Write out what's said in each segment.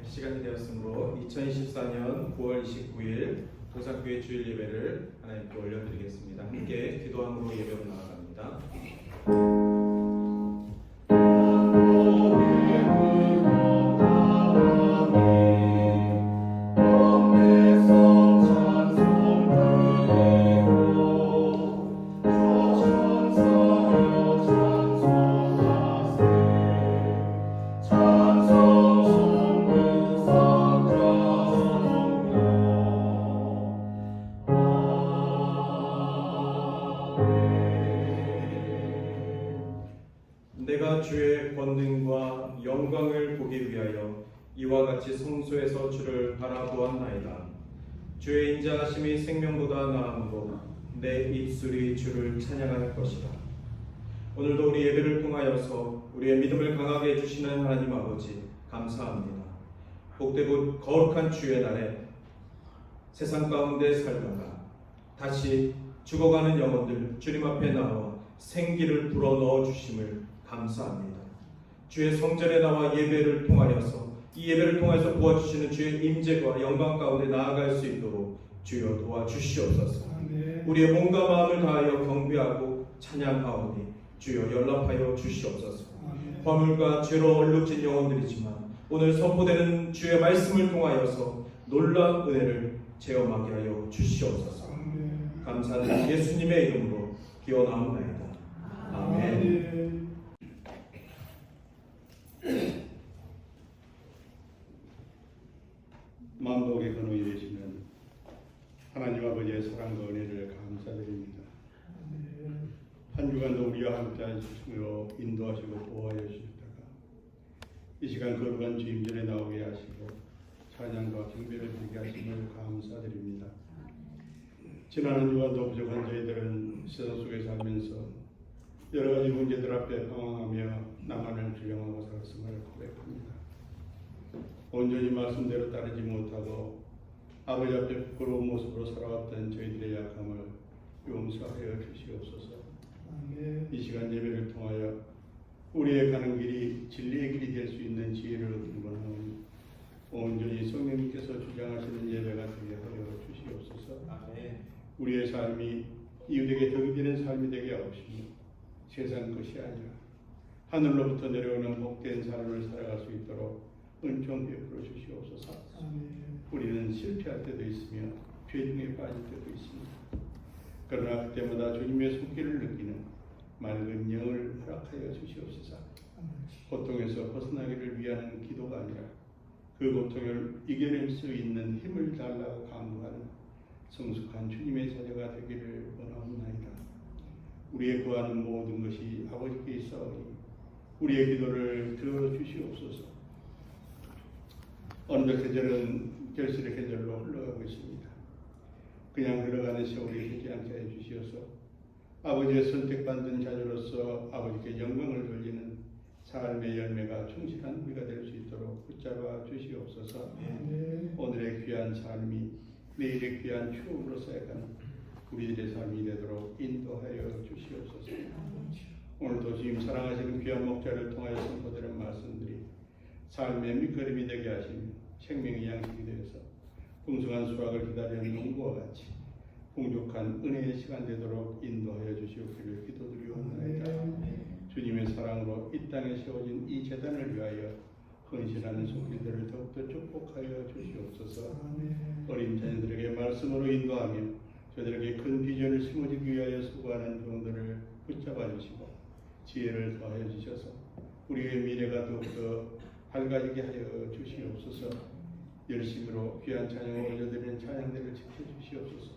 시간이 되었으므로 2024년 9월 29일 도사교회 주일 예배를 하나님께 올려드리겠습니다. 함께 기도함으로 예배로 나아갑니다. 내가 주의 권능과 영광을 보기 위하여 이와 같이 성소에서 주를 바라보았나이다. 주의 인자하심이 생명보다 나음으로 내 입술이 주를 찬양할 것이다. 오늘도 우리 예배를 통하여서 우리의 믿음을 강하게 해주시는 하나님 아버지 감사합니다. 복되고 거룩한 주의 날에 세상 가운데 살다가 다시 죽어가는 영혼들 주님 앞에 나와 생기를 불어넣어 주심을 감사합니다. 주의 성전에 나와 예배를 통하여서 이 예배를 통해서 부어주시는 주의 임재와 영광 가운데 나아갈 수 있도록 주여 도와주시옵소서. 우리의 몸과 마음을 다하여 경배하고 찬양하오니 주여 연락하여 주시옵소서. 화물과 죄로 얼룩진 영혼들이지만 오늘 선포되는 주의 말씀을 통하여서 놀라운 은혜를 체험하게 하여 주시옵소서. 감사는 예수님의 이름으로 기원하옵나이다. 아멘. 만복의 근원이 되시는 하나님 아버지의 사랑과 은혜를 감사드립니다. 한 주간도 우리와 함께 하시며 인도하시고 보호하여 주셨다가 이 시간 거룩한 주임전에 나오게 하시고 찬양과 경배를 드리게 하심을 감사드립니다. 지난 한 주간도 부족한 저희들은 세상 속에 살면서 여러 가지 문제들 앞에 방황하며 나만을 주장하고 살았음을 고백합니다. 온전히 말씀대로 따르지 못하고 아버지 앞에 부끄러운 모습으로 살아왔던 저희들의 약함을 용서하여 주시옵소서. 이 시간 예배를 통하여 우리의 가는 길이 진리의 길이 될 수 있는 지혜를 얻기를 원하오니 온전히 성령님께서 주장하시는 예배가 되게 하여 주시옵소서. 우리의 삶이 이웃에게 덕이 되는 삶이 되게 하옵시며 세상 것이 아니라 하늘로부터 내려오는 복된 삶을 살아갈 수 있도록 은총 베풀어 주시옵소서. 우리는 실패할 때도 있으며 죄중에 빠질 때도 있습니다. 그러나 그때마다 주님의 손길을 느끼는 맑은 영을 허락하여 주시옵소서. 고통에서 벗어나기를 위한 기도가 아니라 그 고통을 이겨낼 수 있는 힘을 달라고 강구하는 성숙한 주님의 자녀가 되기를 원하옵나이다. 우리의 구하는 모든 것이 아버지께 있사오니 우리의 기도를 들어주시옵소서. 어느덧 계절은 결실의 계절로 흘러가고 있습니다. 그냥 흘러가는 세월이 되지 않게 해주시어서 아버지의 선택받은 자녀로서 아버지께 영광을 돌리는 삶의 열매가 충실한 우리가 될 수 있도록 붙잡아 주시옵소서. 오늘의 귀한 삶이 내일의 귀한 추억으로 쌓여가는 우리들의 삶이 되도록 인도하여 주시옵소서. 오늘도 주님 사랑하시는 귀한 목자를 통하여 선포되는 말씀들이 삶의 밑거름이 되게 하시며 생명의 양식이 되어서 풍성한 수확을 기다리는 농부와 같이 풍족한 은혜의 시간 되도록 인도하여 주시옵기를 기도드리옵나이다. 주님의 사랑으로 이 땅에 세워진 이 제단을 위하여 헌신하는 손길들을 더욱더 축복하여 주시옵소서. 어린 자녀들에게 말씀으로 인도하며 저들에게 큰 비전을 심어주기 위하여 수고하는 종들을 붙잡아 주시고 지혜를 더하여 주셔서 우리의 미래가 더욱더 밝아지게 하여 주시옵소서. 열심으로 귀한 찬양을 올려드리는 찬양들을 지켜주시옵소서.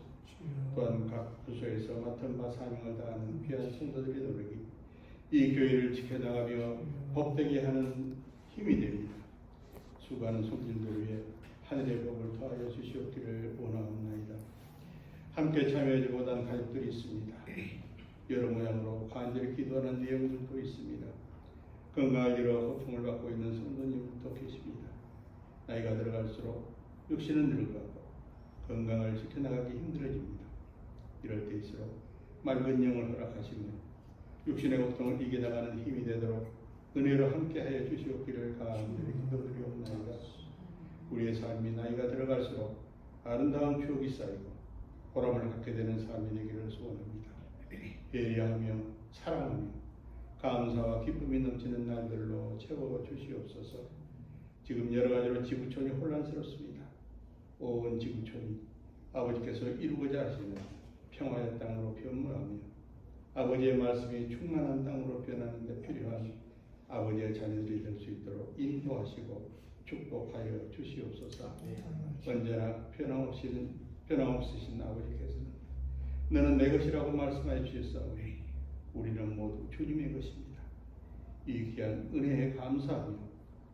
또한 각 부서에서 맡은 바 사명을 다하는 귀한 성도들의 노력이 이 교회를 지켜나가며 복되게 하는 힘이 됩니다. 수고하는 손님들 위해 하늘의 복을 더하여 주시옵기를 원하옵나이다. 함께 참여하지 못한 가족들이 있습니다. 여러 모양으로 간절히 기도하는 내용들도 있습니다. 건강을 잃어 고통을 받고 있는 성도님도 계십니다. 나이가 들어갈수록 육신은 늙어가고 건강을 지켜나가기 힘들어집니다. 이럴 때일수록 맑은 영을 허락하시며 육신의 고통을 이겨나가는 힘이 되도록 은혜로 함께하여 주시옵기를 간절히 기도드리옵나이다. 우리의 삶이 나이가 들어갈수록 아름다운 추억이 쌓이고 보람을 갖게 되는 삶이 되기를 소원합니다. 배려하며 사랑하며 감사와 기쁨이 넘치는 날들로 채워 주시옵소서. 지금 여러 가지로 지구촌이 혼란스럽습니다. 온 지구촌이 아버지께서 이루고자 하시는 평화의 땅으로 변모하며 아버지의 말씀이 충만한 땅으로 변하는 데 필요한 아버지의 자녀들이 될 수 있도록 인도하시고 축복하여 주시옵소서. 언제나 변함없으신 아버지께서는 너는 내 것이라고 말씀하여 주셨사오니 우리는 모두 주님의 것입니다. 이 귀한 은혜에 감사하며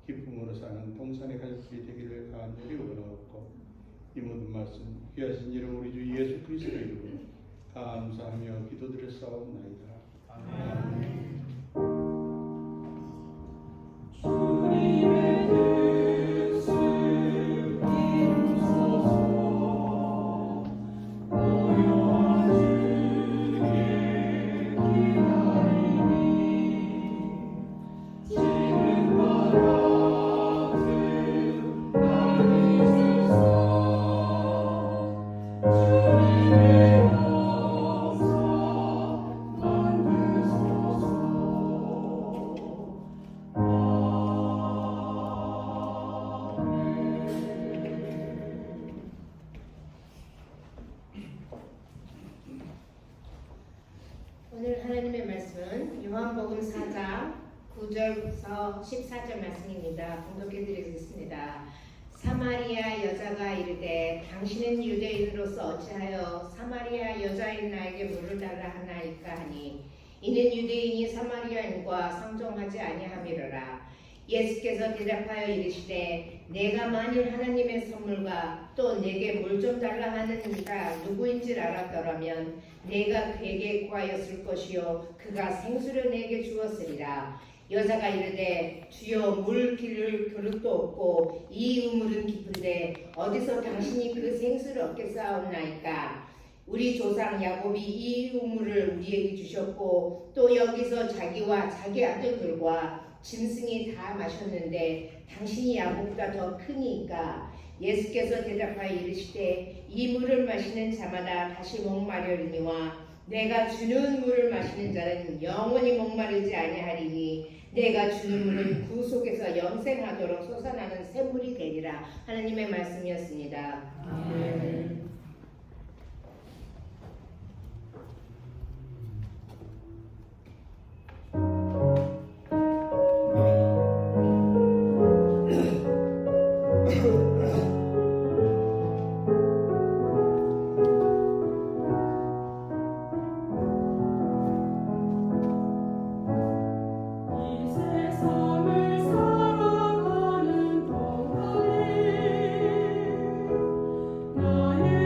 기쁨으로 사는 동산의 가족들이 되기를 간절히 원하옵고 이 모든 말씀 귀하신 이름 우리 주 예수 그리스도의 이름으로 감사하며 기도드렸사옵나이다. 아멘. 오늘 하나님의 말씀은 요한복음 4장 9절부터 14절 말씀입니다. 봉독해 드리겠습니다. 사마리아 여자가 이르되 당신은 유대인으로서 어찌하여 사마리아 여자인 나에게 물을 달라 하나이까 하니 이는 유대인이 사마리아인과 상종하지 아니함이로라. 예수께서 대답하여 이르시되 내가 만일 하나님의 선물과 또 내게 물 좀 달라 하는 이가 누구인지 알았더라면 내가 그에게 구하였을 것이요 그가 생수를 내게 주었으리라. 여자가 이르되 주여 물 기를 그릇도 없고 이 우물은 깊은데 어디서 당신이 그 생수를 얻겠사옵나이까. 우리 조상 야곱이 이 우물을 우리에게 주셨고 또 여기서 자기와 자기 아들들과 짐승이 다 마셨는데 당신이 야곱보다 더 크니까. 예수께서 대답하여 이르시되 이 물을 마시는 자마다 다시 목마르리니와 내가 주는 물을 마시는 자는 영원히 목마르지 아니하리니 내가 주는 물은 구 속에서 영생하도록 솟아나는 샘물이 되리라. 하나님의 말씀이었습니다. 아멘. 나의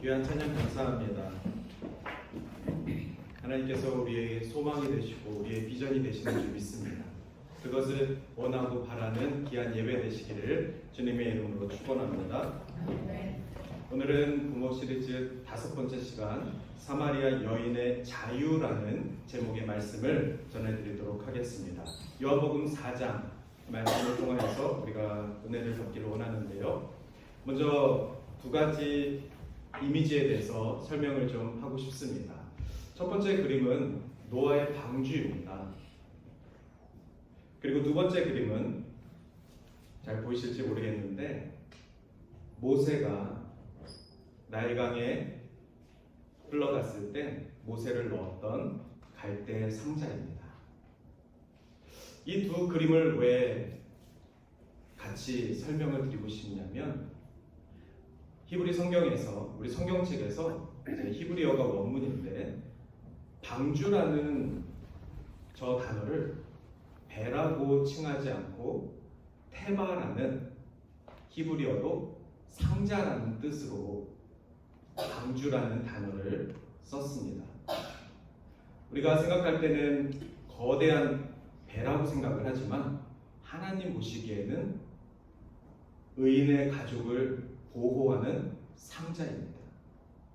귀한 찬양 감사합니다. 하나님께서 우리의 소망이 되시고 우리의 비전이 되시는 줄 믿습니다. 그것을 원하고 바라는 귀한 예배 되시기를 주님의 이름으로 축원합니다. 오늘은 부모 시리즈 5번째 시간 사마리아 여인의 자유라는 제목의 말씀을 전해드리도록 하겠습니다. 요한복음 4장 말씀을 통해서 우리가 은혜를 받기를 원하는데요. 먼저 2가지 이미지에 대해서 설명을 좀 하고 싶습니다. 첫 번째 그림은 노아의 방주입니다. 그리고 2번째 그림은 잘 보이실지 모르겠는데 모세가 나일강에 흘러갔을 때 모세를 넣었던 갈대 상자입니다. 이 2 그림을 왜 같이 설명을 드리고 싶냐면 히브리 성경에서 우리 성경책에서 히브리어가 원문인데 방주라는 저 단어를 배라고 칭하지 않고 테바라는 히브리어로 상자라는 뜻으로 방주라는 단어를 썼습니다. 우리가 생각할 때는 거대한 배라고 생각을 하지만 하나님 보시기에는 의인의 가족을 보호하는 상자입니다.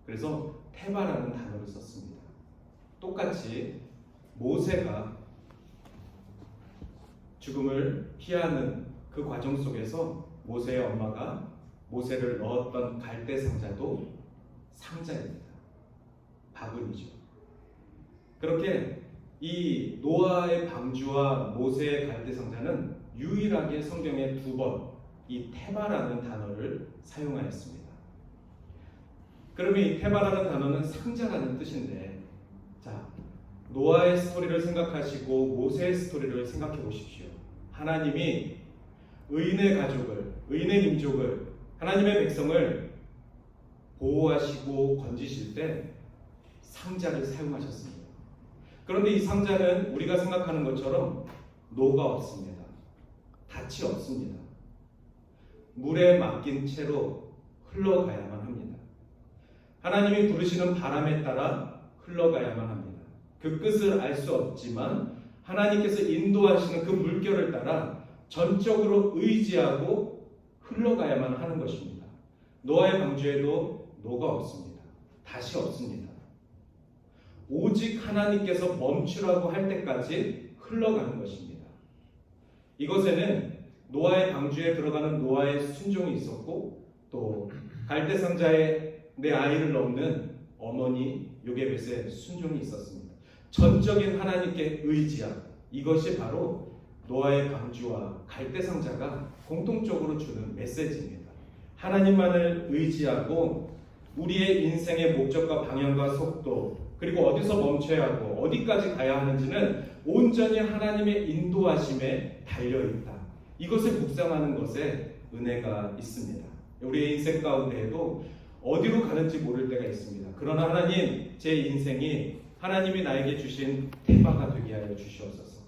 그래서 테바라는 단어를 썼습니다. 똑같이 모세가 죽음을 피하는 그 과정 속에서 모세의 엄마가 모세를 넣었던 갈대 상자도 상자입니다. 바구니죠. 그렇게 이 노아의 방주와 모세의 갈대 상자는 유일하게 성경에 2번 이 테바라는 단어를 사용하였습니다. 그러면 이 테바라는 단어는 상자라는 뜻인데, 자, 노아의 스토리를 생각하시고 모세의 스토리를 생각해 보십시오. 하나님이 의인의 가족을, 의인의 민족을, 하나님의 백성을 보호하시고 건지실 때 상자를 사용하셨습니다. 그런데 이 상자는 우리가 생각하는 것처럼 노가 없습니다. 닻이 없습니다. 물에 맡긴 채로 흘러가야만 합니다. 하나님이 부르시는 바람에 따라 흘러가야만 합니다. 그 끝을 알 수 없지만 하나님께서 인도하시는 그 물결을 따라 전적으로 의지하고 흘러가야만 하는 것입니다. 노아의 방주에도 노가 없습니다. 닻이 없습니다. 오직 하나님께서 멈추라고 할 때까지 흘러가는 것입니다. 이것에는 노아의 방주에 들어가는 노아의 순종이 있었고, 또 갈대 상자에 내 아이를 넣는 어머니 요게벳의 순종이 있었습니다. 전적인 하나님께 의지함, 이것이 바로 노아의 방주와 갈대 상자가 공통적으로 주는 메시지입니다. 하나님만을 의지하고 우리의 인생의 목적과 방향과 속도, 그리고 어디서 멈춰야 하고 어디까지 가야 하는지는 온전히 하나님의 인도하심에 달려있다. 이것을 묵상하는 것에 은혜가 있습니다. 우리의 인생 가운데에도 어디로 가는지 모를 때가 있습니다. 그러나 하나님, 제 인생이 하나님이 나에게 주신 테마가 되게 하여 주시옵소서.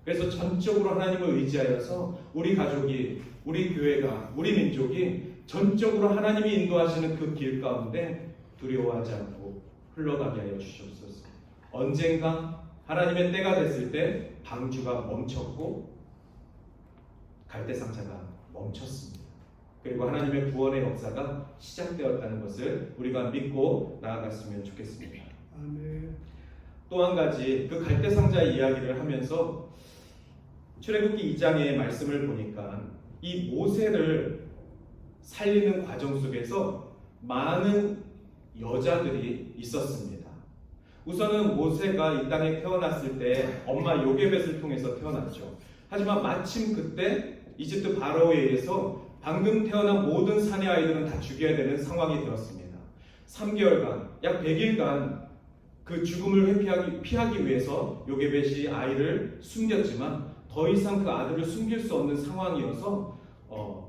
그래서 전적으로 하나님을 의지하여서 우리 가족이, 우리 교회가, 우리 민족이 전적으로 하나님이 인도하시는 그 길 가운데 두려워하지 않고 흘러가게 하여 주시옵소서. 언젠가 하나님의 때가 됐을 때 방주가 멈췄고 갈대상자가 멈췄습니다. 그리고 하나님의 구원의 역사가 시작되었다는 것을 우리가 믿고 나아갔으면 좋겠습니다. 아멘. 또 한 가지 그 갈대상자 이야기를 하면서 출애굽기 2장의 말씀을 보니까 이 모세를 살리는 과정 속에서 많은 여자들이 있었습니다. 우선은 모세가 이 땅에 태어났을 때 엄마 요게벳을 통해서 태어났죠. 하지만 마침 그때 이집트 바로에 의해서 방금 태어난 모든 사내 아이들은 다 죽여야 되는 상황이 되었습니다. 3개월간, 약 100일간 그 죽음을 피하기 위해서 요게벳이 아이를 숨겼지만 더 이상 그 아들을 숨길 수 없는 상황이어서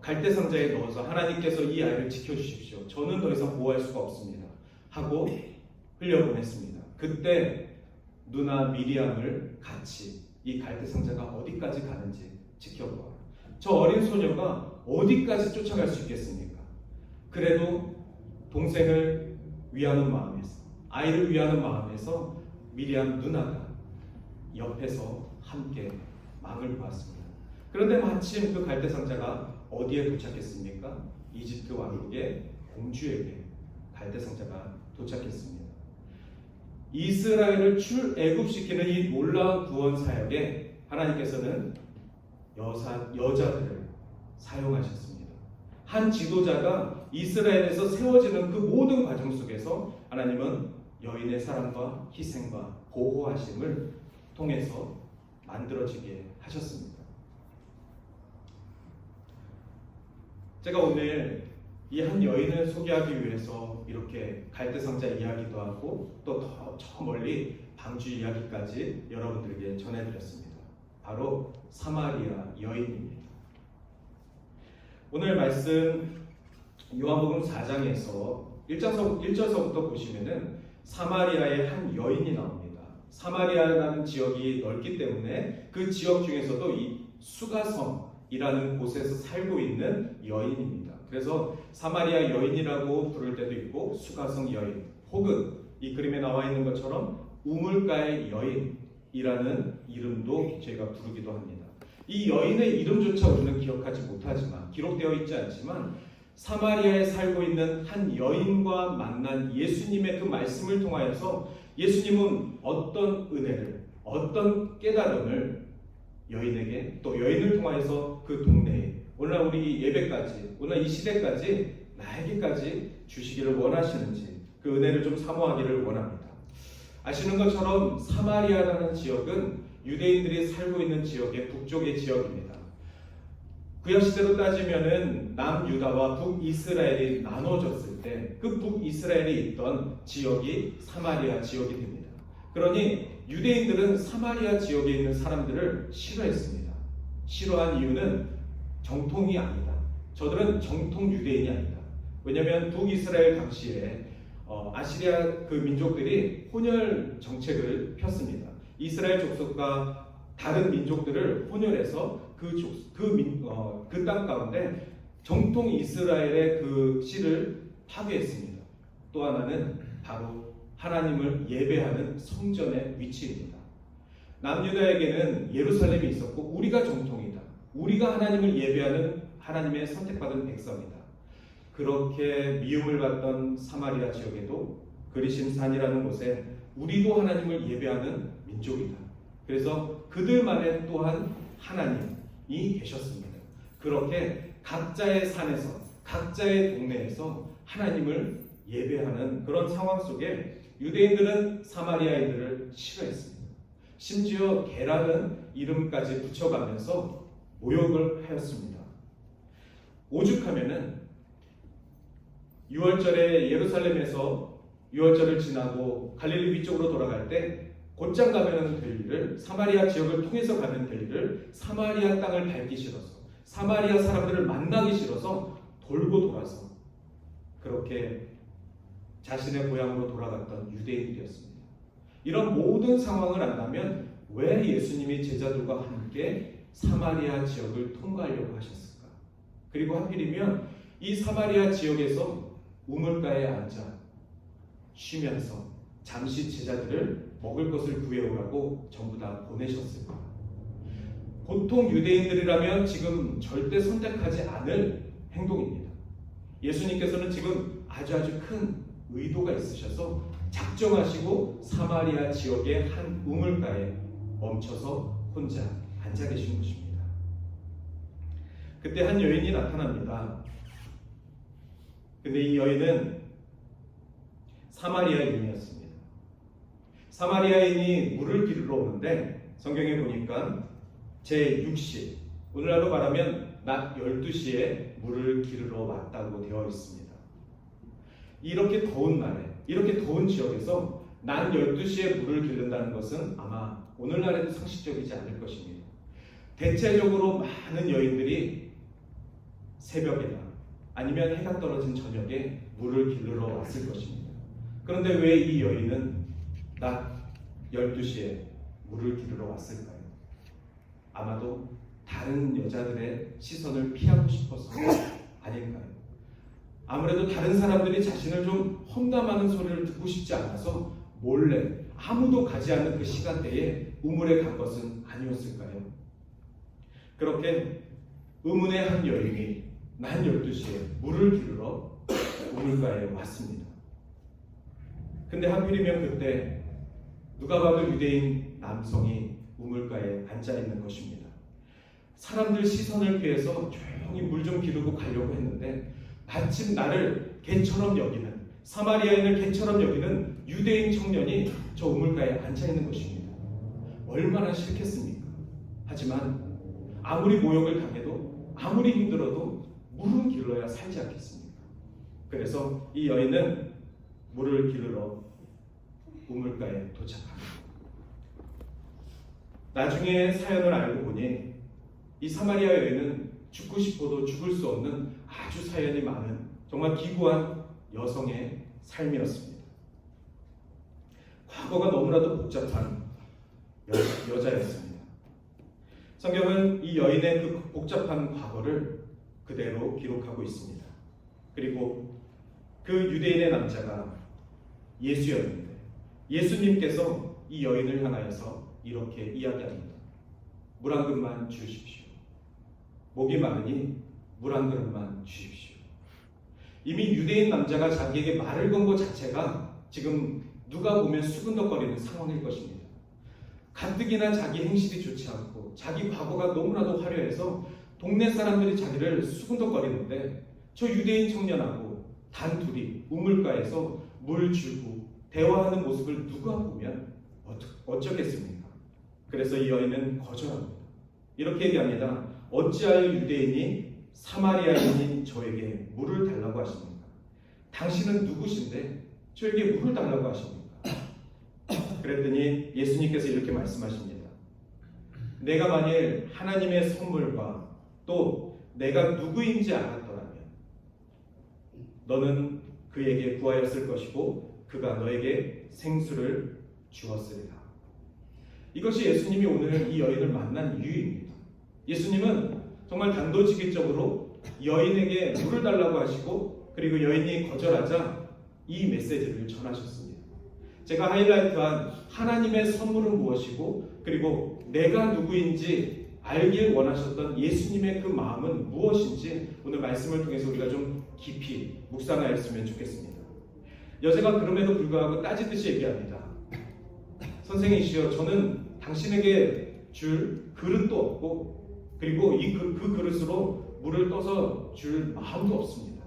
갈대상자에 넣어서 하나님께서 이 아이를 지켜주십시오. 저는 더 이상 보호할 수가 없습니다. 하고 흘려보냈습니다. 그때 누나 미리암을 같이 이 갈대상자가 어디까지 가는지 지켜보아. 저 어린 소녀가 어디까지 쫓아갈 수 있겠습니까? 그래도 동생을 위하는 마음에서, 아이를 위하는 마음에서 미리암 누나가 옆에서 함께 망을 보았습니다. 그런데 마침 그 갈대상자가 어디에 도착했습니까? 이집트 왕국의 공주에게 갈대상자가 도착했습니다. 이스라엘을 출애굽시키는 이 놀라운 구원 사역에 하나님께서는 여자들을 사용하셨습니다. 한 지도자가 이스라엘에서 세워지는 그 모든 과정 속에서 하나님은 여인의 사랑과 희생과 보호하심을 통해서 만들어지게 하셨습니다. 제가 오늘 이 한 여인을 소개하기 위해서 이렇게 갈대상자 이야기도 하고 또 저 멀리 방주 이야기까지 여러분들에게 전해드렸습니다. 바로 사마리아 여인입니다. 오늘 말씀 요한복음 4장에서 1절서부터 보시면은 사마리아의 한 여인이 나옵니다. 사마리아라는 지역이 넓기 때문에 그 지역 중에서도 이 수가성이라는 곳에서 살고 있는 여인입니다. 그래서 사마리아 여인이라고 부를 때도 있고 수가성 여인, 혹은 이 그림에 나와 있는 것처럼 우물가의 여인이라는 이름도 저희가 부르기도 합니다. 이 여인의 이름조차 우리는 기억하지 못하지만, 기록되어 있지 않지만 사마리아에 살고 있는 한 여인과 만난 예수님의 그 말씀을 통하여서 예수님은 어떤 은혜를, 어떤 깨달음을 여인에게, 또 여인을 통하여서 그 동네에, 오늘 우리 예배까지, 오늘 이 시대까지 나에게까지 주시기를 원하시는지 그 은혜를 좀 사모하기를 원합니다. 아시는 것처럼 사마리아라는 지역은 유대인들이 살고 있는 지역의 북쪽의 지역입니다. 구약시대로 따지면은 남유다와 북이스라엘이 나눠졌을 때 그 북이스라엘에 있던 지역이 사마리아 지역이 됩니다. 그러니 유대인들은 사마리아 지역에 있는 사람들을 싫어했습니다. 싫어한 이유는 정통이 아니다. 저들은 정통 유대인이 아니다. 왜냐하면 북이스라엘 당시에 아시리아 그 민족들이 혼혈 정책을 폈습니다. 이스라엘 족속과 다른 민족들을 혼혈해서 그 땅 가운데 정통 이스라엘의 그 씨를 파괴했습니다. 또 하나는 바로 하나님을 예배하는 성전의 위치입니다. 남유다에게는 예루살렘이 있었고 우리가 정통이다. 우리가 하나님을 예배하는 하나님의 선택받은 백성이다. 그렇게 미움을 받던 사마리아 지역에도 그리심산이라는 곳에 우리도 하나님을 예배하는 민족이다. 그래서 그들만의 또한 하나님이 계셨습니다. 그렇게 각자의 산에서, 각자의 동네에서 하나님을 예배하는 그런 상황 속에 유대인들은 사마리아인들을 싫어했습니다. 심지어 개라는 이름까지 붙여가면서 모욕을 하였습니다. 오죽하면은 6월절에 예루살렘에서 6월절을 지나고 갈릴리 위쪽으로 돌아갈 때 곧장 가면 될 일을, 사마리아 지역을 통해서 가면 될 일을 사마리아 땅을 밟기 싫어서, 사마리아 사람들을 만나기 싫어서 돌고 돌아서 그렇게 자신의 고향으로 돌아갔던 유대인들이었습니다. 이런 모든 상황을 안다면 왜 예수님이 제자들과 함께 사마리아 지역을 통과하려고 하셨을까? 그리고 하필이면 이 사마리아 지역에서 우물가에 앉아 쉬면서 잠시 제자들을 먹을 것을 구해오라고 전부 다 보내셨을까? 보통 유대인들이라면 지금 절대 선택하지 않을 행동입니다. 예수님께서는 지금 아주 큰 의도가 있으셔서 작정하시고 사마리아 지역의 한 우물가에 멈춰서 혼자 앉아 계신 것입니다. 그때 한 여인이 나타납니다. 근데 이 여인은 사마리아인이었습니다. 사마리아인이 물을 기르러 오는데 성경에 보니까 제6시, 오늘날로 말하면 낮 12시에 물을 기르러 왔다고 되어 있습니다. 이렇게 더운 날에, 이렇게 더운 지역에서 낮 12시에 물을 기른다는 것은 아마 오늘날에도 상식적이지 않을 것입니다. 대체적으로 많은 여인들이 새벽이나 아니면 해가 떨어진 저녁에 물을 기르러 왔을 것입니다. 그런데 왜 이 여인은 낮 12시에 물을 기르러 왔을까요? 아마도 다른 여자들의 시선을 피하고 싶어서 아닐까요? 아무래도 다른 사람들이 자신을 좀 험담하는 소리를 듣고 싶지 않아서 몰래 아무도 가지 않는 그 시간대에 우물에 간 것은 아니었을까요? 그렇게 의문의 한 여인이 낮 12시에 물을 기르러 우물가에 왔습니다. 근데 하필이면 그때 누가 봐도 유대인 남성이 우물가에 앉아 있는 것입니다. 사람들 시선을 피해서 조용히 물 좀 기르고 가려고 했는데 마침 나를 개처럼 여기는, 사마리아인을 개처럼 여기는 유대인 청년이 저 우물가에 앉아 있는 것입니다. 얼마나 싫겠습니까? 하지만 아무리 모욕을 당해도 아무리 힘들어도 물은 길러야 살지 않겠습니까? 그래서 이 여인은 물을 기르러 우물가에 도착합니다. 나중에 사연을 알고 보니 이 사마리아 여인은 죽고 싶어도 죽을 수 없는 아주 사연이 많은 정말 기구한 여성의 삶이었습니다. 과거가 너무나도 복잡한 여자였습니다. 성경은 이 여인의 그 복잡한 과거를 그대로 기록하고 있습니다. 그리고 그 유대인의 남자가 예수였는데 예수님께서 이 여인을 향하여서 이렇게 이야기합니다. 물 한 그릇만 주십시오. 목이 마르니 물 한 그릇만 주십시오. 이미 유대인 남자가 자기에게 말을 건 것 자체가 지금 누가 보면 수근덕거리는 상황일 것입니다. 가뜩이나 자기 행실이 좋지 않고 자기 과거가 너무나도 화려해서 동네 사람들이 자기를 수근덕거리는데 저 유대인 청년하고 단둘이 우물가에서 물 주고 대화하는 모습을 누가 보면 어쩌겠습니까? 그래서 이 여인은 거절합니다. 이렇게 얘기합니다. 어찌하여 유대인이 사마리아인인 저에게 물을 달라고 하십니까? 당신은 누구신데 저에게 물을 달라고 하십니까? 그랬더니 예수님께서 이렇게 말씀하십니다. 내가 만일 하나님의 선물과 또 내가 누구인지 알았더라면 너는 그에게 구하였을 것이고 그가 너에게 생수를 주었으리라. 이것이 예수님이 오늘 이 여인을 만난 이유입니다. 예수님은 정말 단도직입적으로 여인에게 물을 달라고 하시고 그리고 여인이 거절하자 이 메시지를 전하셨습니다. 제가 하이라이트한 하나님의 선물은 무엇이고 그리고 내가 누구인지 알길 원하셨던 예수님의 그 마음은 무엇인지 오늘 말씀을 통해서 우리가 좀 깊이 묵상하였으면 좋겠습니다. 여자가 그럼에도 불구하고 따지듯이 얘기합니다. 선생이시여, 저는 당신에게 줄 그릇도 없고 그리고 그 그릇으로 물을 떠서 줄 마음도 없습니다.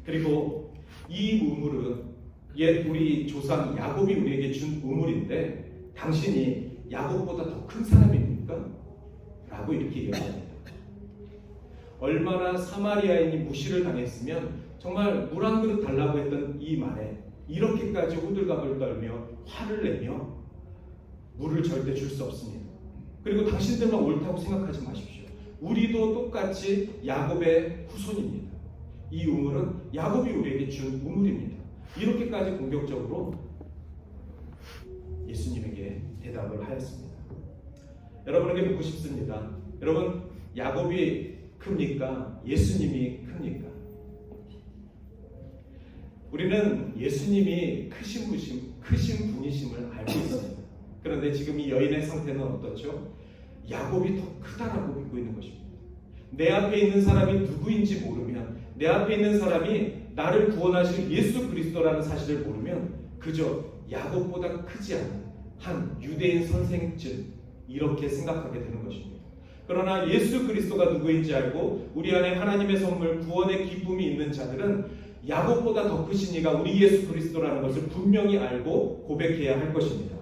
그리고 이 우물은 옛 우리 조상 야곱이 우리에게 준 우물인데 당신이 야곱보다 더 큰 사람입니까? 라고 이렇게 얘기합니다. 얼마나 사마리아인이 무시를 당했으면 정말 물 한 그릇 달라고 했던 이 말에 이렇게까지 호들갑을 떨며 화를 내며 물을 절대 줄 수 없습니다. 그리고 당신들만 옳다고 생각하지 마십시오. 우리도 똑같이 야곱의 후손입니다. 이 우물은 야곱이 우리에게 준 우물입니다. 이렇게까지 공격적으로 예수님에게 대답을 하였습니다. 여러분에게 묻고 싶습니다. 여러분, 야곱이 큽니까? 예수님이 큽니까? 우리는 예수님이 크신 분이심을 알고 있습니다. 그런데 지금 이 여인의 상태는 어떻죠? 야곱이 더 크다라고 믿고 있는 것입니다. 내 앞에 있는 사람이 누구인지 모르면, 내 앞에 있는 사람이 나를 구원하실 예수 그리스도라는 사실을 모르면 그저 야곱보다 크지 않은 한 유대인 선생쯤 이렇게 생각하게 되는 것입니다. 그러나 예수 그리스도가 누구인지 알고 우리 안에 하나님의 선물 구원의 기쁨이 있는 자들은 야곱보다 더 크신 이가 우리 예수 그리스도라는 것을 분명히 알고 고백해야 할 것입니다.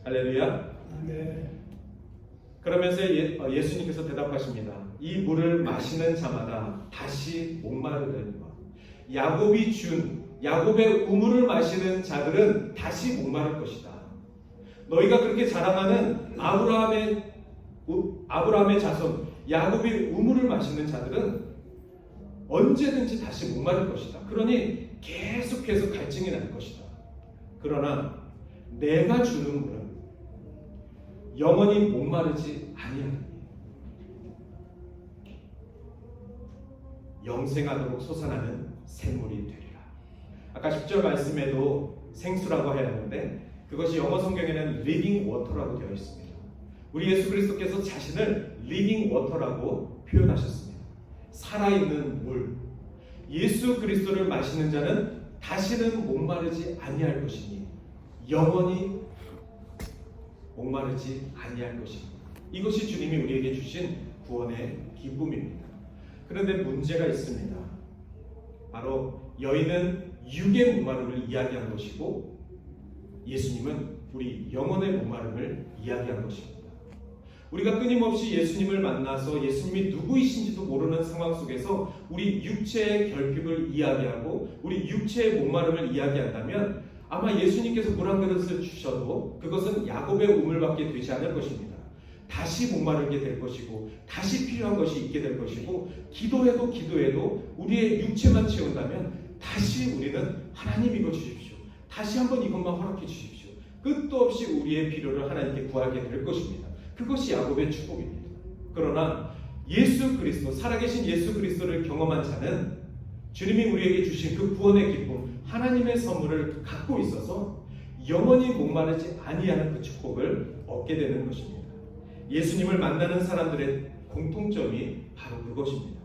할렐루야. 네. 그러면서 예수님께서 대답하십니다. 이 물을 마시는 자마다 다시 목마르리라. 야곱의 우물을 마시는 자들은 다시 목마를 것이다. 너희가 그렇게 자랑하는 아브라함의 자손 야곱의 우물을 마시는 자들은 언제든지 다시 목마를 것이다. 그러니 계속해서 갈증이 날 것이다. 그러나 내가 주는 물은 영원히 목마르지 아니하니. 영생하도록 솟아나는 샘물이 되리라. 아까 10절 말씀에도 생수라고 하였는데 그것이 영어 성경에는 living water라고 되어 있습니다. 우리 예수 그리스도께서 자신을 living water라고 표현하셨습니다. 살아있는 물. 예수 그리스도를 마시는 자는 다시는 목마르지 아니할 것이니 영원히 목마르지 아니할 것입니다. 이것이 주님이 우리에게 주신 구원의 기쁨입니다. 그런데 문제가 있습니다. 바로 여인은 육의 목마름을 이야기한 것이고 예수님은 우리 영혼의 목마름을 이야기한 것입니다. 우리가 끊임없이 예수님을 만나서 예수님이 누구이신지도 모르는 상황 속에서 우리 육체의 결핍을 이야기하고 우리 육체의 목마름을 이야기한다면 아마 예수님께서 물 한 그릇을 주셔도 그것은 야곱의 우물밖에 되지 않을 것입니다. 다시 목마르게 될 것이고 다시 필요한 것이 있게 될 것이고 기도해도 우리의 육체만 채운다면 다시 우리는 하나님 이거 주십시오. 다시 한번 이것만 허락해 주십시오. 끝도 없이 우리의 필요를 하나님께 구하게 될 것입니다. 그것이 야곱의 축복입니다. 그러나 예수 그리스도, 살아계신 예수 그리스도를 경험한 자는 주님이 우리에게 주신 그 구원의 기쁨, 하나님의 선물을 갖고 있어서 영원히 목마르지 아니하는 그 축복을 얻게 되는 것입니다. 예수님을 만나는 사람들의 공통점이 바로 그것입니다.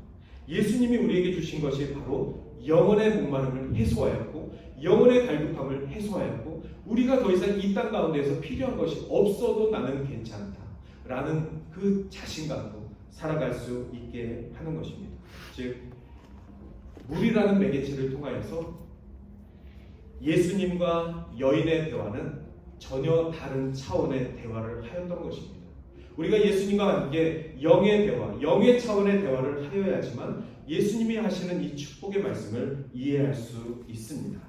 예수님이 우리에게 주신 것이 바로 영혼의 목마름을 해소하였고 영혼의 갈급함을 해소하였고 우리가 더 이상 이 땅 가운데에서 필요한 것이 없어도 나는 괜찮다라는 그 자신감으로 살아갈 수 있게 하는 것입니다. 즉 물이라는 매개체를 통하여서 예수님과 여인의 대화는 전혀 다른 차원의 대화를 하였던 것입니다. 우리가 예수님과 함께 영의 대화, 영의 차원의 대화를 하여야지만 예수님이 하시는 이 축복의 말씀을 이해할 수 있습니다.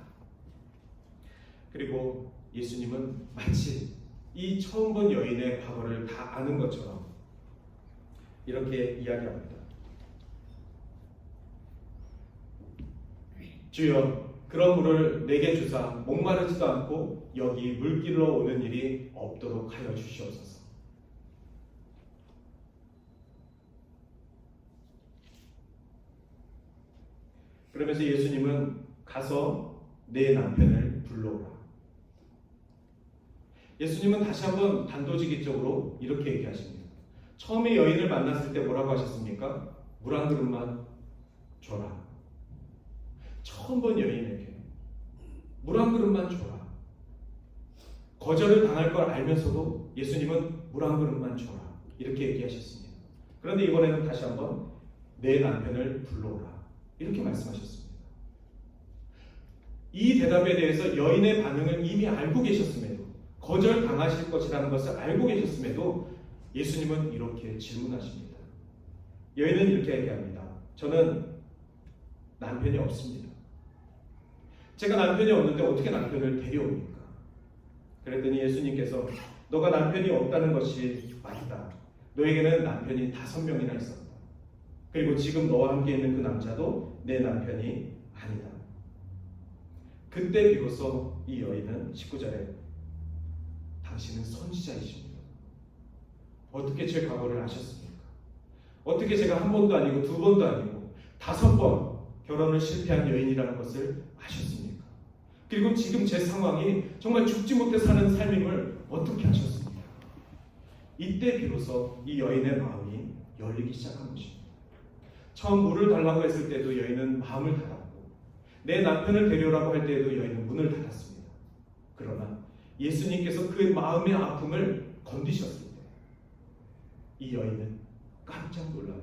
그리고 예수님은 마치 이 처음 본 여인의 과거를 다 아는 것처럼 이렇게 이야기합니다. 주여, 그런 물을 내게 주사 목마르지도 않고 여기 물길로 오는 일이 없도록 하여 주시옵소서. 그러면서 예수님은 가서 내 남편을 불러오라. 예수님은 다시 한번 단도직입적으로 이렇게 얘기하십니다. 처음에 여인을 만났을 때 뭐라고 하셨습니까? 물 한 그릇만 줘라. 처음 본 여인에게 물 한 그릇만 줘라. 거절을 당할 걸 알면서도 예수님은 물 한 그릇만 줘라. 이렇게 얘기하셨습니다. 그런데 이번에는 다시 한번 내 남편을 불러오라. 이렇게 말씀하셨습니다. 이 대답에 대해서 여인의 반응을 이미 알고 계셨음에도 거절 당하실 것이라는 것을 알고 계셨음에도 예수님은 이렇게 질문하십니다. 여인은 이렇게 얘기합니다. 저는 남편이 없습니다. 제가 남편이 없는데 어떻게 남편을 데려옵니까? 그랬더니 예수님께서 너가 남편이 없다는 것이 맞다. 너에게는 남편이 5명이나 있었다. 그리고 지금 너와 함께 있는 그 남자도 내 남편이 아니다. 그때 비로소 이 여인은 19절에 당신은 선지자이십니다. 어떻게 제 과거를 아셨습니까? 어떻게 제가 한 번도 아니고 두 번도 아니고 5번 결혼을 실패한 여인이라는 것을 아셨습니까? 그리고 지금 제 상황이 정말 죽지 못해 사는 삶임을 어떻게 아셨습니까? 이때 비로소 이 여인의 마음이 열리기 시작한 것입니다. 처음 물을 달라고 했을 때도 여인은 마음을 닫았고 내 남편을 데려오라고 할 때에도 여인은 문을 닫았습니다. 그러나 예수님께서 그 마음의 아픔을 건디셨을 때 이 여인은 깜짝 놀라며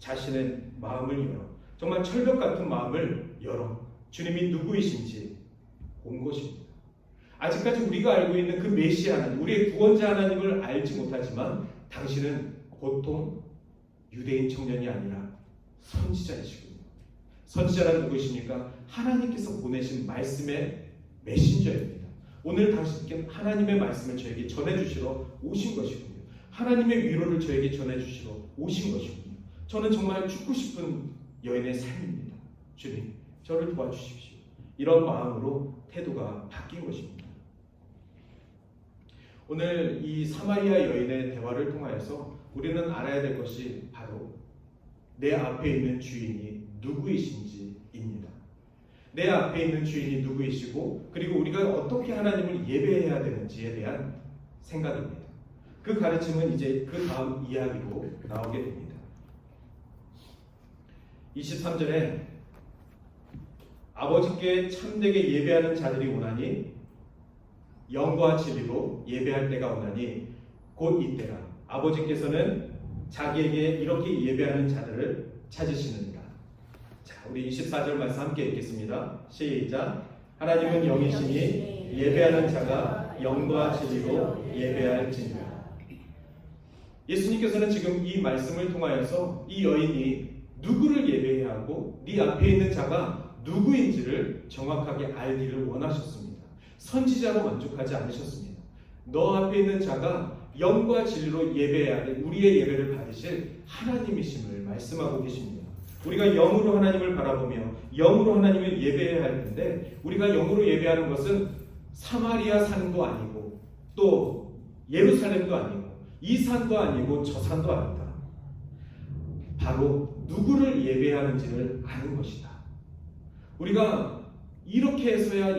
자신의 마음을 열어 정말 철벽 같은 마음을 열어 주님이 누구이신지 본 것입니다. 아직까지 우리가 알고 있는 그 메시아 하나님, 우리의 구원자 하나님을 알지 못하지만 당신은 보통 유대인 청년이 아니라 선지자이시군요. 선지자란 누구이십니까? 하나님께서 보내신 말씀의 메신저입니다. 오늘 당신께 하나님의 말씀을 저에게 전해주시러 오신 것이군요. 하나님의 위로를 저에게 전해주시러 오신 것이군요. 저는 정말 죽고 싶은 여인의 삶입니다. 주님, 저를 도와주십시오. 이런 마음으로 태도가 바뀐 것입니다. 오늘 이 사마리아 여인의 대화를 통하여서 우리는 알아야 될 것이 바로 내 앞에 있는 주인이 누구이신지입니다. 내 앞에 있는 주인이 누구이시고 그리고 우리가 어떻게 하나님을 예배해야 되는지에 대한 생각입니다. 그 가르침은 이제 그 다음 이야기로 나오게 됩니다. 23절에 아버지께 참되게 예배하는 자들이 오나니 영과 진리로 예배할 때가 오나니 곧 이때라. 아버지께서는 자기에게 이렇게 예배하는 자들을 찾으시느니라. 자, 우리 24절 말씀 함께 읽겠습니다. 시작. 하나님은 영이시니 예배하는 자가 영과 진리로 예배할지니라. 예수님께서는 지금 이 말씀을 통하여서 이 여인이 누구를 예배해야 하고 네 앞에 있는 자가 누구인지를 정확하게 알기를 원하셨습니다. 선지자로 만족하지 않으셨습니다. 너 앞에 있는 자가 영과 진리로 예배해야 할 우리의 예배를 받으실 하나님이심을 말씀하고 계십니다. 우리가 영으로 하나님을 바라보며 영으로 하나님을 예배해야 할 텐데 우리가 영으로 예배하는 것은 사마리아 산도 아니고 또 예루살렘도 아니고 이 산도 아니고 저 산도 아니다. 바로 누구를 예배하는지를 아는 것이다. 우리가 이렇게 해서야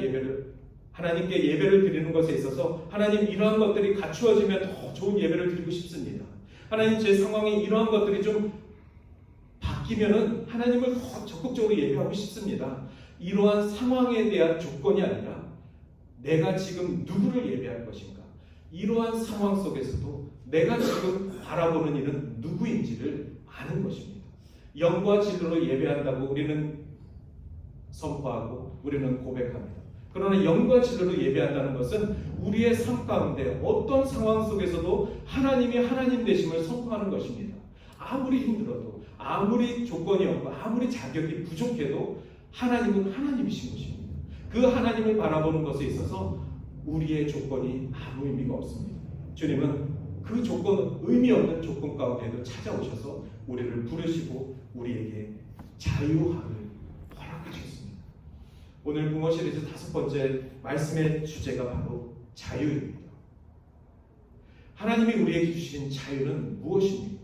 하나님께 예배를 드리는 것에 있어서 하나님 이러한 것들이 갖추어지면 더 좋은 예배를 드리고 싶습니다. 하나님 제 상황에 이러한 것들이 좀 바뀌면은 하나님을 더 적극적으로 예배하고 싶습니다. 이러한 상황에 대한 조건이 아니라 내가 지금 누구를 예배할 것인가? 이러한 상황 속에서도 내가 지금 바라보는 이는 누구인지를 아는 것입니다. 영과 진리로 예배한다고 우리는 선포하고 우리는 고백합니다. 그러나 영과 진리로 예배한다는 것은 우리의 삶 가운데 어떤 상황 속에서도 하나님이 하나님 되심을 선포하는 것입니다. 아무리 힘들어도 아무리 조건이 없고 아무리 자격이 부족해도 하나님은 하나님이신 것입니다. 그 하나님을 바라보는 것에 있어서 우리의 조건이 아무 의미가 없습니다. 주님은 그 조건, 의미 없는 조건 가운데도 찾아오셔서 우리를 부르시고 우리에게 자유함을 허락해 주셨습니다. 오늘 부모 시리즈 5번째 말씀의 주제가 바로 자유입니다. 하나님이 우리에게 주신 자유는 무엇입니까?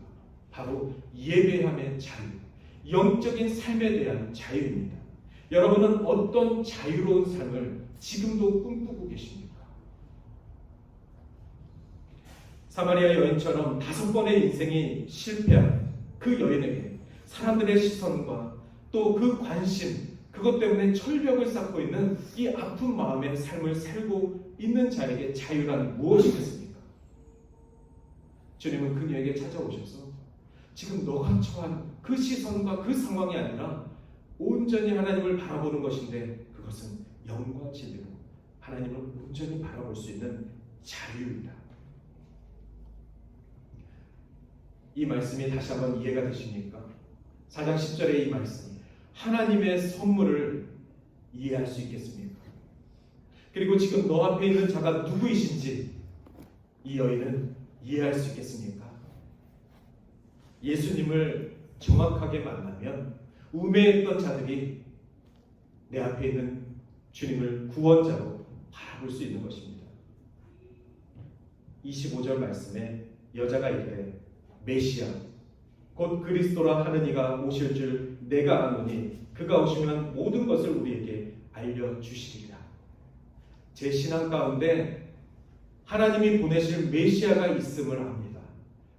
바로 예배함의 자유, 영적인 삶에 대한 자유입니다. 여러분은 어떤 자유로운 삶을 지금도 꿈꾸고 계십니까? 사마리아 여인처럼 5번의 인생이 실패한 그 여인에게 사람들의 시선과 또 그 관심, 그것 때문에 철벽을 쌓고 있는 이 아픈 마음의 삶을 살고 있는 자에게 자유란 무엇이겠습니까? 주님은 그녀에게 찾아오셔서 지금 너가 처한 그 시선과 그 상황이 아니라 온전히 하나님을 바라보는 것인데 그것은 영과 진리로 하나님을 온전히 바라볼 수 있는 자유이다. 이 말씀이 다시 한번 이해가 되십니까? 4장 10절의 이 말씀, 하나님의 선물을 이해할 수 있겠습니까? 그리고 지금 너 앞에 있는 자가 누구이신지 이 여인은 이해할 수 있겠습니까? 예수님을 정확하게 만나면 우매했던 자들이 내 앞에 있는 주님을 구원자로 바라볼 수 있는 것입니다. 25절 말씀에 여자가 이르되 메시아 곧 그리스도라 하는 이가 오실 줄 내가 아노니 그가 오시면 모든 것을 우리에게 알려주시리라. 제 신앙 가운데 하나님이 보내실 메시아가 있음을 압니다.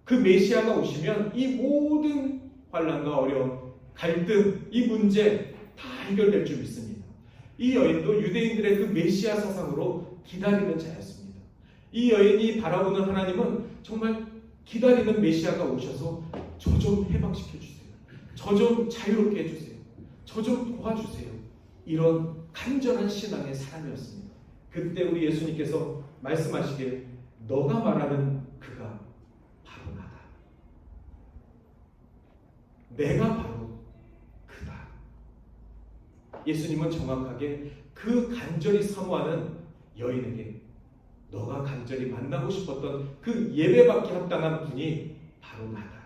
그 메시아가 오시면 이 모든 환난과 어려움, 갈등, 이 문제 다 해결될 줄 믿습니다. 이 여인도 유대인들의 그 메시아 사상으로 기다리는 자였습니다. 이 여인이 바라보는 하나님은 정말 기다리는 메시아가 오셔서 저 좀 해방시켜 주세요. 저 좀 자유롭게 해주세요. 저 좀 도와주세요. 이런 간절한 신앙의 사람이었습니다. 그때 우리 예수님께서 말씀하시길 너가 말하는 그가 바로 나다. 내가 바로 그다. 예수님은 정확하게 그 간절히 사모하는 여인에게 너가 간절히 만나고 싶었던 그 예배받기 합당한 분이 바로 나다.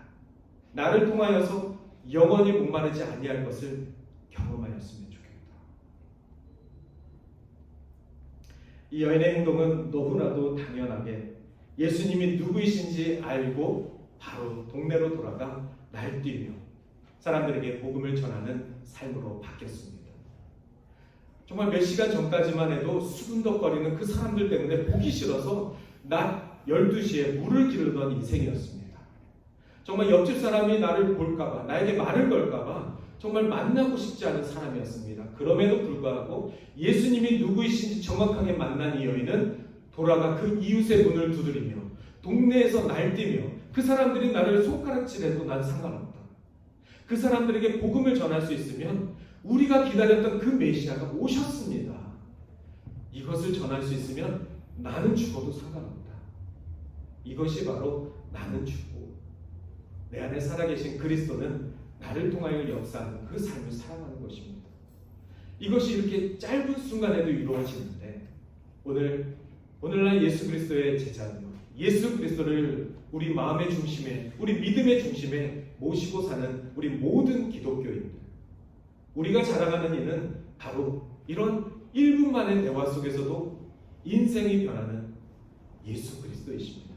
나를 통하여서 영원히 목마르지 아니할 것을 경험하였으면 좋겠다. 이 여인의 행동은 너무나도 당연하게 예수님이 누구이신지 알고 바로 동네로 돌아가 날뛰며 사람들에게 복음을 전하는 삶으로 바뀌었습니다. 정말 몇 시간 전까지만 해도 수근덕거리는 그 사람들 때문에 보기 싫어서 낮 12시에 물을 기르던 인생이었습니다. 정말 옆집 사람이 나를 볼까봐, 나에게 말을 걸까봐 정말 만나고 싶지 않은 사람이었습니다. 그럼에도 불구하고 예수님이 누구이신지 정확하게 만난 이 여인은 돌아가 그 이웃의 문을 두드리며 동네에서 날뛰며 그 사람들이 나를 손가락질해도 난 상관없다. 그 사람들에게 복음을 전할 수 있으면 우리가 기다렸던 그 메시아가 오셨습니다. 이것을 전할 수 있으면 나는 죽어도 상관없다. 이것이 바로 나는 죽고 내 안에 살아계신 그리스도는 나를 통하여 역사하는 그 삶을 살아가는 것입니다. 이것이 이렇게 짧은 순간에도 이루어지는데 오늘날 예수 그리스도의 제자들, 예수 그리스도를 우리 마음의 중심에, 우리 믿음의 중심에 모시고 사는 우리 모든 기독교인들, 우리가 자랑하는 이는 바로 이런 1분 만의 대화 속에서도 인생이 변하는 예수 그리스도이십니다.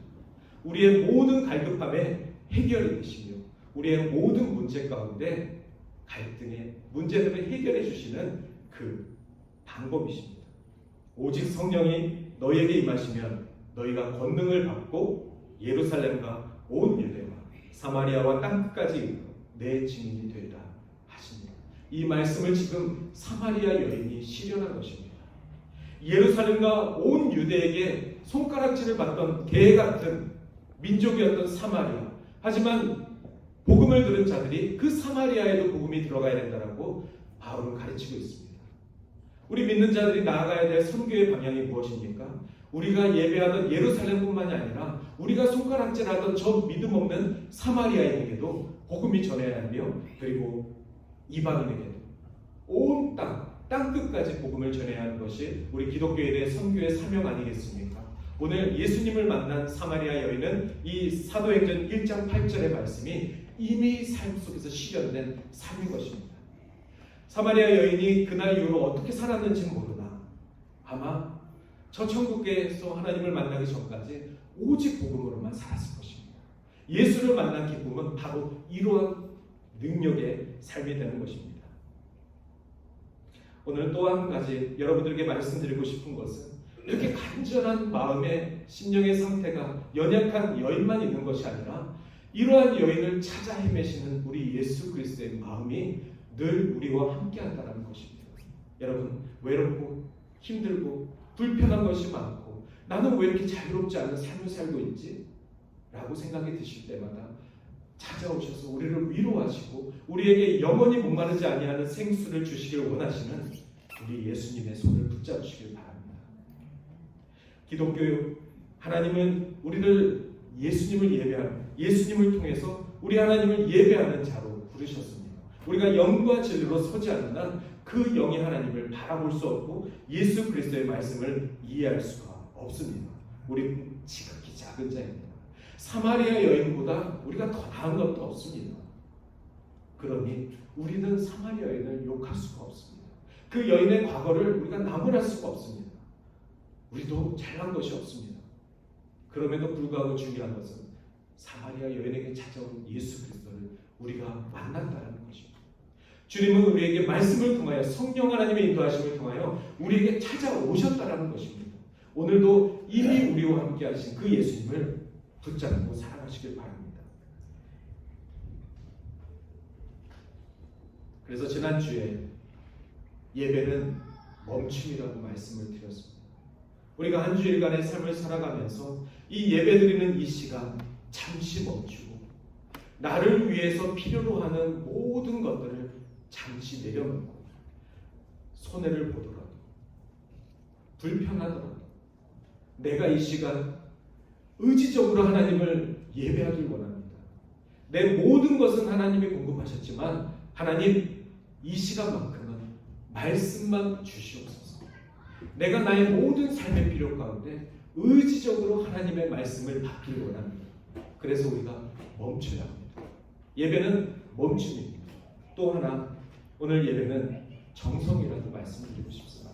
우리의 모든 갈급함의 해결이 되시며 우리의 모든 문제 가운데 갈등의 문제들을 해결해 주시는 그 방법이십니다. 오직 성령이 너희에게 임하시면 너희가 권능을 받고 예루살렘과 온 유대와 사마리아와 땅끝까지 이르러 내 증인이 되리라 하십니다. 이 말씀을 지금 사마리아 여인이 실현한 것입니다. 예루살렘과 온 유대에게 손가락질을 받던 개 같은 민족이었던 사마리아. 하지만 복음을 들은 자들이 그 사마리아에도 복음이 들어가야 된다라고 바울은 가르치고 있습니다. 우리 믿는 자들이 나아가야 될 선교의 방향이 무엇입니까? 우리가 예배하던 예루살렘뿐만이 아니라 우리가 손가락질하던 저 믿음 없는 사마리아인에게도 복음이 전해야 하며 그리고 이방인에게도 온 땅끝까지 복음을 전해야 하는 것이 우리 기독교인의 선교의 사명 아니겠습니까? 오늘 예수님을 만난 사마리아 여인은 이 사도행전 1장 8절의 말씀이 이미 삶 속에서 실현된 삶인 것입니다. 사마리아 여인이 그날 이후로 어떻게 살았는지는 모르나 아마 저 천국에서 하나님을 만나기 전까지 오직 복음으로만 살았을 것입니다. 예수를 만난 기쁨은 바로 이러한 능력의 삶이 되는 것입니다. 오늘 또 한 가지 여러분들에게 말씀드리고 싶은 것은 이렇게 간절한 마음의 심령의 상태가 연약한 여인만 있는 것이 아니라 이러한 여인을 찾아 헤매시는 우리 예수 그리스도의 마음이 늘 우리와 함께한다는 것입니다. 여러분, 외롭고 힘들고 불편한 것이 많고 나는 왜 이렇게 자유롭지 않은 삶을 살고 있지? 라고 생각이 드실 때마다 찾아오셔서 우리를 위로하시고 우리에게 영원히 목마르지 아니하는 생수를 주시길 원하시는 우리 예수님의 손을 붙잡으시길 바랍니다. 기독교 하나님은 우리를 예수님을 예배하는, 예수님을 통해서 우리 하나님을 예배하는 자로 부르셨습니다. 우리가 영과 진리로 서지 않는 한 그 영의 하나님을 바라볼 수 없고 예수 그리스도의 말씀을 이해할 수가 없습니다. 우리는 지극히 작은 자입니다. 사마리아 여인보다 우리가 더 나은 것도 없습니다. 그러니 우리는 사마리아 여인을 욕할 수가 없습니다. 그 여인의 과거를 우리가 나무랄 수가 없습니다. 우리도 잘난 것이 없습니다. 그럼에도 불구하고 중요한 것은 사마리아 여인에게 찾아온 예수 그리스도를 우리가 만난다는 것입니다. 주님은 우리에게 말씀을 통하여 성령 하나님의 인도하심을 통하여 우리에게 찾아오셨다는 것입니다. 오늘도 이미 우리와 함께 하신 그 예수님을 붙잡고 살아가시길 바랍니다. 그래서 지난주에 예배는 멈춤이라고 말씀을 드렸습니다. 우리가 한 주일간의 삶을 살아가면서 이 예배드리는 이 시간 잠시 멈추고 나를 위해서 필요로 하는 모든 것들을 잠시 내려놓고 손해를 보더라도 불편하더라도 내가 이 시간 의지적으로 하나님을 예배하길 원합니다. 내 모든 것은 하나님이 공급하셨지만 하나님 이 시간만큼은 말씀만 주시옵소서. 내가 나의 모든 삶의 필요 가운데 의지적으로 하나님의 말씀을 받길 원합니다. 그래서 우리가 멈춰야 합니다. 예배는 멈춤입니다. 또 하나 오늘 예배는 정성이라도 말씀드리고 싶습니다.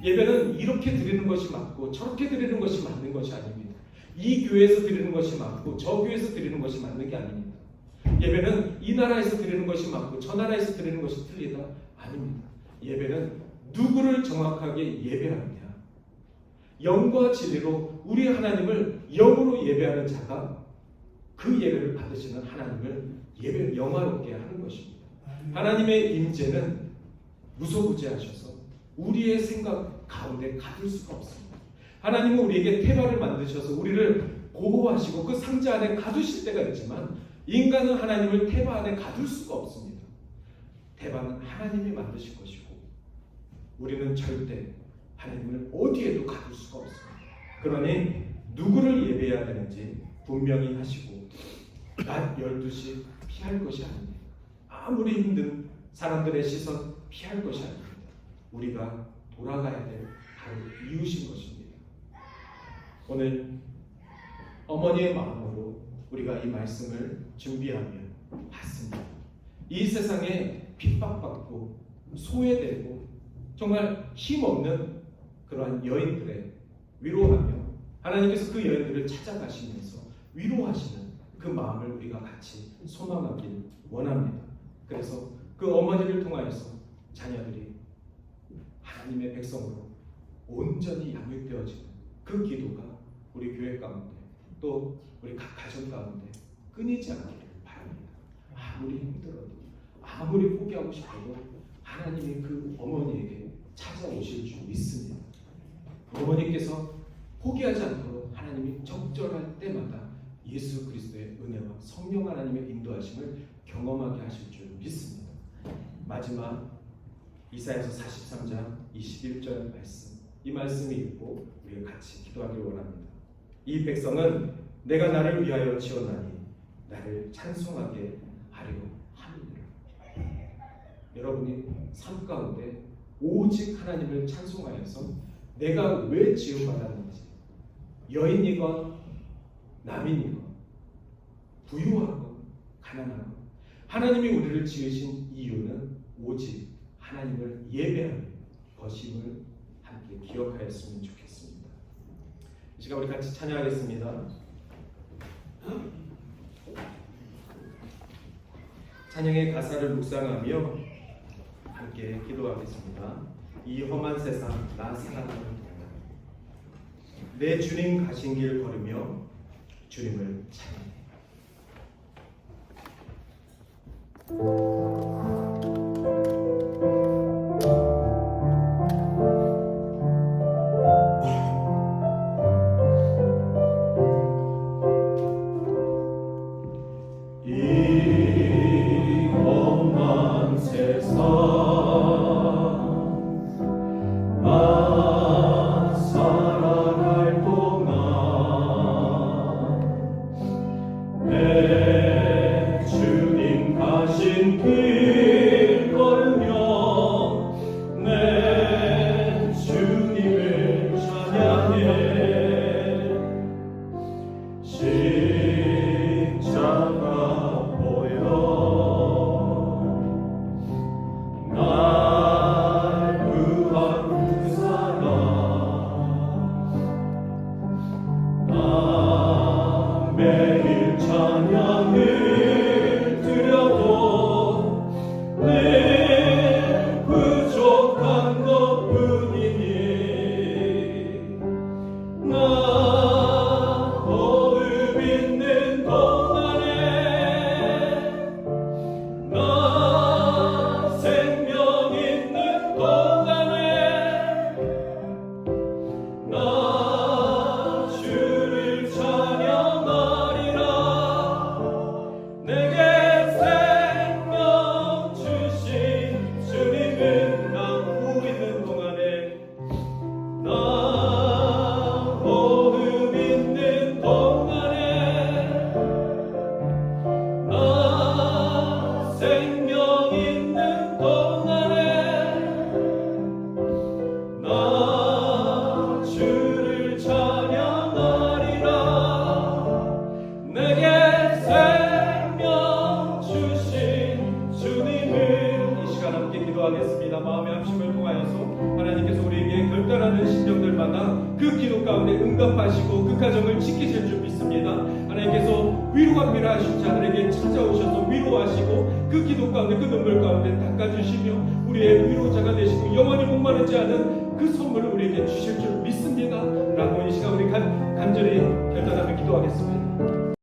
예배는 이렇게 드리는 것이 맞고 저렇게 드리는 것이 맞는 것이 아닙니다. 이 교회에서 드리는 것이 맞고 저 교회에서 드리는 것이 맞는 게 아닙니다. 예배는 이 나라에서 드리는 것이 맞고 저 나라에서 드리는 것이 틀리다. 아닙니다. 예배는 누구를 정확하게 예배하느냐. 영과 진리로 우리 하나님을 영으로 예배하는 자가 그 예배를 받으시는 하나님을 예배 영화롭게 하는 것입니다. 하나님의 임재는 무소부재하셔서 우리의 생각 가운데 가둘 수가 없습니다. 하나님은 우리에게 태바를 만드셔서 우리를 보호하시고 그 상자 안에 가두실 때가 있지만 인간은 하나님을 태바 안에 가둘 수가 없습니다. 태바는 하나님이 만드신 것이고 우리는 절대 하나님을 어디에도 가둘 수가 없습니다. 그러니 누구를 예배해야 되는지 분명히 하시고 낮 12시 피할 것이 아닙니다. 아무리 힘든 사람들의 시선 피할 것이 아닙니다. 우리가 돌아가야 될 바로 이유신 것입니다. 오늘 어머니의 마음으로 우리가 이 말씀을 준비하며 봤습니다. 이 세상에 핍박받고 소외되고 정말 힘없는 그러한 여인들의 위로하며 하나님께서 그 여인들을 찾아가시면서 위로하시는 그 마음을 우리가 같이 소망하길 원합니다. 그래서 그 어머니를 통하여서 자녀들이 하나님의 백성으로 온전히 양육되어지는 그 기도가 우리 교회 가운데 또 우리 각 가정 가운데 끊이지 않기를 바랍니다. 아무리 힘들어도 아무리 포기하고 싶어도 하나님이 그 어머니에게 찾아오실 줄 믿습니다. 어머니께서 포기하지 않도록 하나님이 적절할 때마다 예수 그리스도의 은혜와 성령 하나님의 인도하심을 경험하게 하실 줄 믿습니다. 마지막 이사야서 43장 21절 말씀, 이 말씀을 읽고 우리가 같이 기도하길 원합니다. 이 백성은 내가 나를 위하여 지어나니 나를 찬송하게 하려 함이니라. 여러분이 삶 가운데 오직 하나님을 찬송하여서 내가 왜 지음받았는지, 여인이건 남인이건 부유하건 가난하건 하나님이 우리를 지으신 이유는 오직 하나님을 예배하는 것임을 함께 기억하였으면 좋겠습니다. 이 시간 우리 같이 찬양하겠습니다. 찬양의 가사를 묵상하며 함께 기도하겠습니다. 이 험한 세상 나 사랑하는 동안 내 주님 가신 길 걸으며 주님을 찬양해. 이 험한 세상 나 살아갈 동안 내 주님 가신 길 걸으며 내 주님을 찬양해. 십자가 보여 날 구한 그 사랑 나 매일 찬양을 드려도 늘 부족한 것뿐이니 나 호흡 있는 동안에 나 생명 있는 동안에 나 주를 찬양하리라. 내게 생명 주신 주님을 안고 있는 동안에 나 호흡 있는 동안에 나 생명 있는 동안에 나 주를 찬양하리라. 내게 생명 주신 주님을. 이 시간 함께 기도하겠습니다. 마음의 합심을 통하여서 하나님께서 우리에게 결단하는 심정들마다 그 기도 가운데 응답하시고 그 가정을 지키실 줄 믿습니다. 하나님께서 위로가 필요하신 자들에게 찾아오셔서 위로 위로하시고 그 기도 가운데 그 눈물 가운데 닦아주시며 우리의 위로자가 되시고 영원히 목마르지 않은 그 선물을 우리에게 주실 줄 믿습니다 라고 이 시간 우리 간절히 결단하며 기도하겠습니다.